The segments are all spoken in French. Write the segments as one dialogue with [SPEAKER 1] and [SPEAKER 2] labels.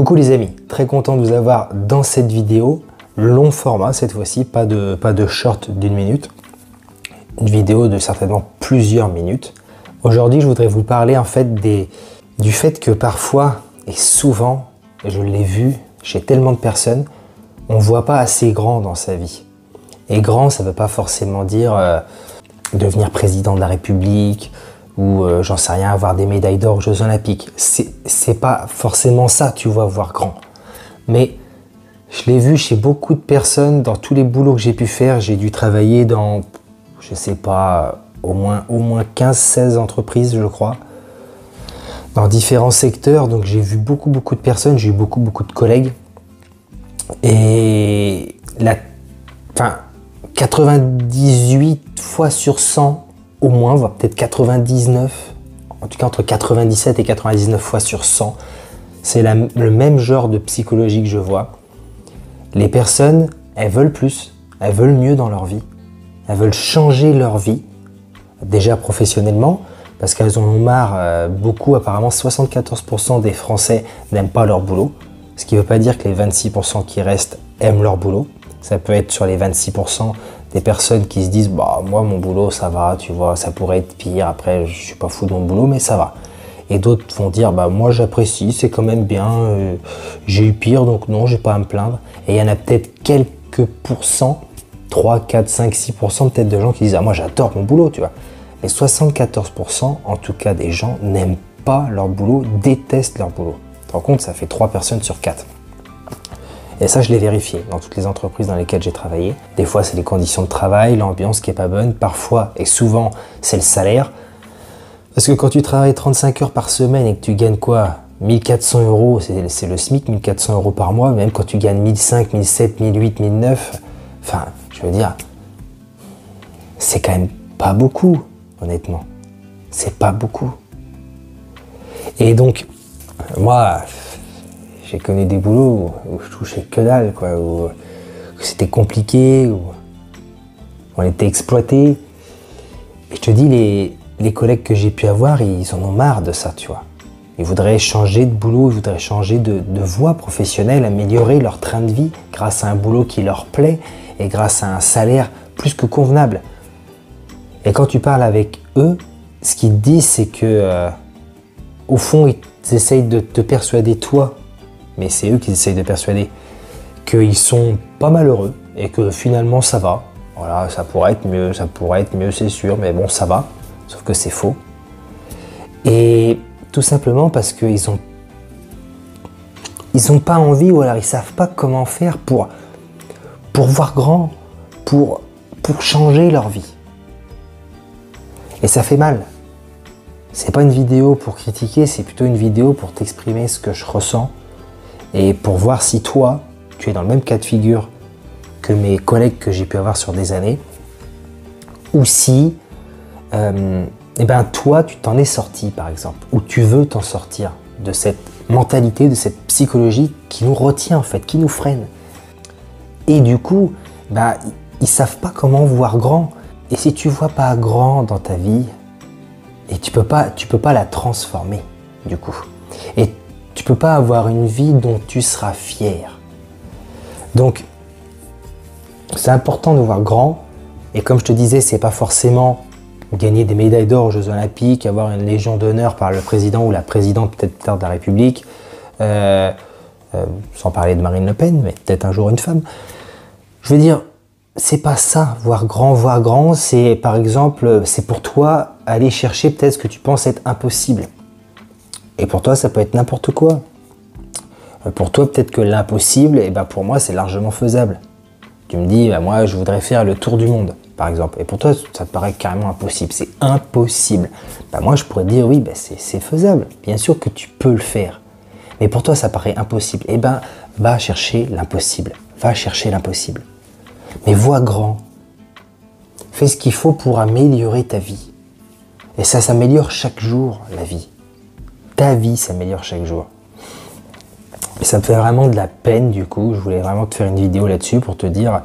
[SPEAKER 1] Coucou les amis, très content de vous avoir dans cette vidéo, long format cette fois-ci, pas de short d'une minute, une vidéo de certainement plusieurs minutes. Aujourd'hui je voudrais vous parler en fait du fait que parfois et souvent, et je l'ai vu chez tellement de personnes, on ne voit pas assez grand dans sa vie. Et grand ça ne veut pas forcément dire devenir président de la République, ou j'en sais rien, avoir des médailles d'or aux Jeux Olympiques. C'est pas forcément ça, tu vois, voir grand. Mais je l'ai vu chez beaucoup de personnes, dans tous les boulots que j'ai pu faire, j'ai dû travailler dans, je sais pas, au moins 15-16 entreprises, je crois, dans différents secteurs. Donc j'ai vu beaucoup de personnes, j'ai eu beaucoup de collègues. Et 98 fois sur 100, au moins, voire peut-être 99, en tout cas entre 97 et 99 fois sur 100, c'est le même genre de psychologie que je vois. Les personnes, elles veulent plus, elles veulent mieux dans leur vie, elles veulent changer leur vie, déjà professionnellement, parce qu'elles en ont marre, beaucoup, apparemment 74% des Français n'aiment pas leur boulot, ce qui ne veut pas dire que les 26% qui restent aiment leur boulot. Ça peut être sur les 26% des personnes qui se disent bah moi mon boulot ça va, tu vois, ça pourrait être pire, après je suis pas fou de mon boulot mais ça va. Et d'autres vont dire bah moi j'apprécie, c'est quand même bien, j'ai eu pire donc non, j'ai pas à me plaindre. Et il y en a peut-être quelques pourcents, 3, 4, 5, 6% peut-être de gens qui disent ah moi j'adore mon boulot, tu vois. Mais 74% en tout cas des gens n'aiment pas leur boulot, détestent leur boulot. Tu te rends compte, ça fait 3 personnes sur 4. Et ça, je l'ai vérifié dans toutes les entreprises dans lesquelles j'ai travaillé. Des fois, c'est les conditions de travail, l'ambiance qui est pas bonne. Parfois, et souvent, c'est le salaire. Parce que quand tu travailles 35 heures par semaine et que tu gagnes quoi, 1400 euros, c'est le SMIC, 1400 euros par mois. Même quand tu gagnes 1500, 1700, 1800, 1900, enfin, je veux dire, c'est quand même pas beaucoup, honnêtement. C'est pas beaucoup. Et donc, moi, j'ai connu des boulots où je touchais que dalle, quoi, où c'était compliqué, où on était exploité. Et je te dis, les collègues que j'ai pu avoir, ils en ont marre de ça, tu vois. Ils voudraient changer de boulot, ils voudraient changer de voie professionnelle, améliorer leur train de vie grâce à un boulot qui leur plaît et grâce à un salaire plus que convenable. Et quand tu parles avec eux, ce qu'ils te disent, c'est que, au fond, ils essayent de te persuader, toi, mais c'est eux qui essayent de persuader qu'ils sont pas malheureux et que finalement ça va. Voilà, ça pourrait être mieux, c'est sûr, mais bon, ça va. Sauf que c'est faux. Et tout simplement parce qu'ils ont pas envie, ou alors ils savent pas comment faire pour voir grand, pour changer leur vie. Et ça fait mal. C'est pas une vidéo pour critiquer, c'est plutôt une vidéo pour t'exprimer ce que je ressens. Et pour voir si toi, tu es dans le même cas de figure que mes collègues que j'ai pu avoir sur des années, ou si toi, tu t'en es sorti par exemple, ou tu veux t'en sortir de cette mentalité, de cette psychologie qui nous retient en fait, qui nous freine. Et du coup, ils savent pas comment voir grand. Et si tu vois pas grand dans ta vie, et tu peux pas la transformer du coup. Et tu peux pas avoir une vie dont tu seras fier. Donc, c'est important de voir grand. Et comme je te disais, c'est pas forcément gagner des médailles d'or aux Jeux Olympiques, avoir une légion d'honneur par le président ou la présidente peut-être de la République, sans parler de Marine Le Pen, mais peut-être un jour une femme. Je veux dire, c'est pas ça, voir grand, c'est par exemple, c'est pour toi aller chercher peut-être ce que tu penses être impossible. Et pour toi, ça peut être n'importe quoi. Pour toi, peut-être que l'impossible, pour moi, c'est largement faisable. Tu me dis, moi, je voudrais faire le tour du monde, par exemple. Et pour toi, ça te paraît carrément impossible. C'est impossible. Moi, je pourrais te dire, oui, c'est faisable. Bien sûr que tu peux le faire. Mais pour toi, ça paraît impossible. Va chercher l'impossible. Va chercher l'impossible. Mais vois grand. Fais ce qu'il faut pour améliorer ta vie. Et ça s'améliore chaque jour, la vie. Ta vie s'améliore chaque jour. Et ça me fait vraiment de la peine du coup, je voulais vraiment te faire une vidéo là-dessus pour te dire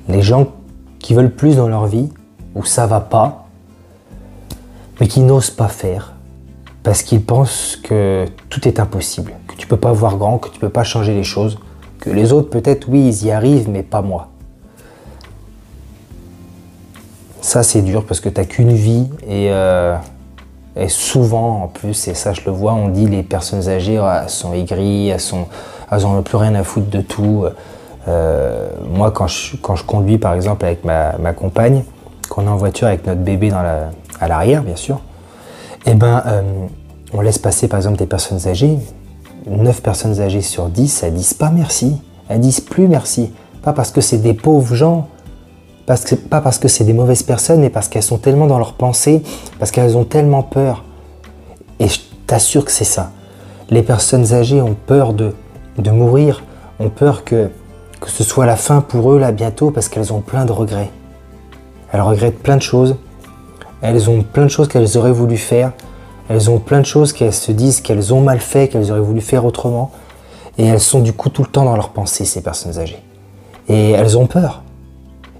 [SPEAKER 1] les gens qui veulent plus dans leur vie, où ça va pas, mais qui n'osent pas faire, parce qu'ils pensent que tout est impossible, que tu peux pas voir grand, que tu peux pas changer les choses, que les autres peut-être oui ils y arrivent mais pas moi. Ça c'est dur parce que tu n'as qu'une vie et souvent en plus, et ça je le vois, on dit les personnes âgées elles sont aigries, elles n'ont plus rien à foutre de tout. Moi quand je conduis par exemple avec ma compagne, quand on est en voiture avec notre bébé à l'arrière bien sûr, et on laisse passer par exemple des personnes âgées, 9 personnes âgées sur 10, elles disent pas merci, elles disent plus merci, pas parce que c'est des pauvres gens, pas parce que c'est des mauvaises personnes, mais parce qu'elles sont tellement dans leurs pensées, parce qu'elles ont tellement peur. Et je t'assure que c'est ça. Les personnes âgées ont peur de mourir, ont peur que ce soit la fin pour eux là bientôt, parce qu'elles ont plein de regrets. Elles regrettent plein de choses, elles ont plein de choses qu'elles auraient voulu faire, elles ont plein de choses qu'elles se disent qu'elles ont mal fait, qu'elles auraient voulu faire autrement, et elles sont du coup tout le temps dans leurs pensées, ces personnes âgées. Et elles ont peur.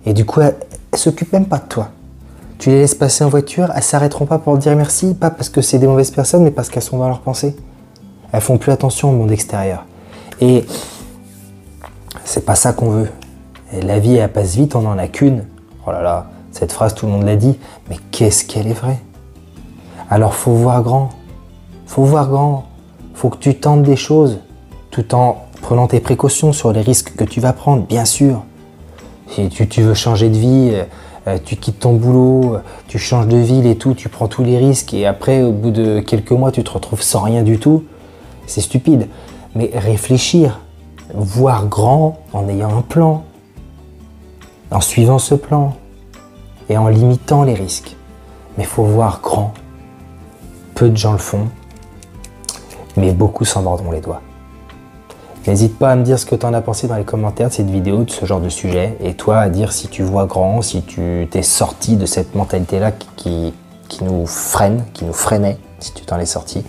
[SPEAKER 1] Et du coup, elles s'occupent même pas de toi. Tu les laisses passer en voiture, elles s'arrêteront pas pour te dire merci, pas parce que c'est des mauvaises personnes, mais parce qu'elles sont dans leurs pensées. Elles font plus attention au monde extérieur. Et c'est pas ça qu'on veut. Et la vie, elle passe vite, on n'en a qu'une. Oh là là, cette phrase, tout le monde l'a dit, mais qu'est-ce qu'elle est vraie. Alors faut voir grand. Faut voir grand. Faut que tu tentes des choses, tout en prenant tes précautions sur les risques que tu vas prendre, bien sûr. Si tu veux changer de vie, tu quittes ton boulot, tu changes de ville et tout, tu prends tous les risques et après, au bout de quelques mois, tu te retrouves sans rien du tout, c'est stupide. Mais réfléchir, voir grand en ayant un plan, en suivant ce plan et en limitant les risques. Mais il faut voir grand. Peu de gens le font, mais beaucoup s'en mordront les doigts. N'hésite pas à me dire ce que tu en as pensé dans les commentaires de cette vidéo, de ce genre de sujet, et toi à dire si tu vois grand, si tu t'es sorti de cette mentalité-là qui nous freine, qui nous freinait, si tu t'en es sorti.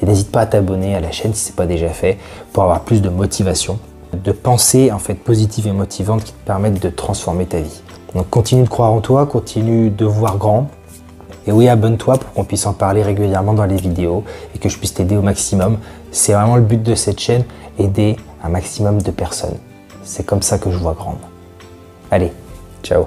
[SPEAKER 1] Et n'hésite pas à t'abonner à la chaîne si ce n'est pas déjà fait, pour avoir plus de motivation, de pensées en fait positives et motivantes qui te permettent de transformer ta vie. Donc continue de croire en toi, continue de voir grand, et oui, abonne-toi pour qu'on puisse en parler régulièrement dans les vidéos et que je puisse t'aider au maximum. C'est vraiment le but de cette chaîne, aider un maximum de personnes. C'est comme ça que je vois grande. Allez, ciao.